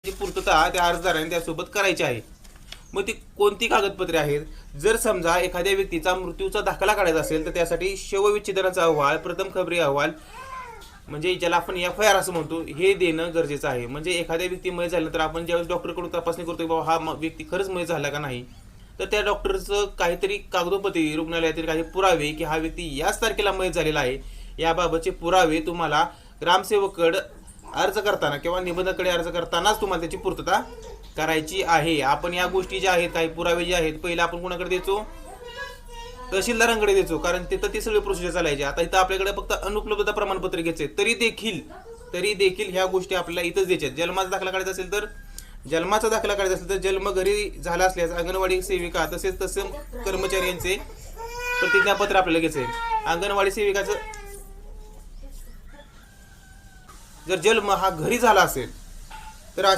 पूर्तता त्या अर्जदाराने त्यासोबत करायची आहे। मग ती कोणती कागदपत्रे आहेत? जर समजा एखाद्या व्यक्तीचा मृत्यूचा दाखला काढायचा असेल तर त्यासाठी शवविच्छेदनाचा अहवाल, प्रथम खबरी अहवाल म्हणजे ज्याला आपण FIR असं म्हणतो हे देणं गरजेचं आहे। म्हणजे एखाद्या व्यक्ती मयत झाल्यानंतर आपण ज्यावेळेस डॉक्टरकडून तपासणी करतो बाबा हा व्यक्ती खरंच मयत झाला का नाही, तर त्या डॉक्टरचं काहीतरी कागदोपत्री, रुग्णालयातील काही पुरावे की हा व्यक्ती याच तारखेला मयत झालेला आहे याबाबतचे पुरावे तुम्हाला ग्रामसेवककडे अर्ज करताना किंवा निबंधकाकडे अर्ज करतानाच तुम्हाला त्याची पूर्तता करायची आहे। आपण या गोष्टी ज्या आहेत, काही पुरावे जे आहेत, पहिले आपण कोणाकडे द्यायचो? तहसीलदारांकडे द्यायचो, कारण तिथं ती सगळी प्रोसिजर चालायची। आता इथं आपल्याकडे फक्त अनुपलब्धता प्रमाणपत्र घ्यायचे, तरी देखील ह्या गोष्टी आपल्याला इथंच द्यायच्या। जन्माचा दाखला काढायचा असेल तर जन्म घरी झाला असल्यास अंगणवाडी सेविका तसेच कर्मचाऱ्यांचे प्रतिज्ञापत्र आपल्याला घ्यायचे। अंगणवाडी सेविकाचं जर जन्म हा घरी झाला असेल तर अशा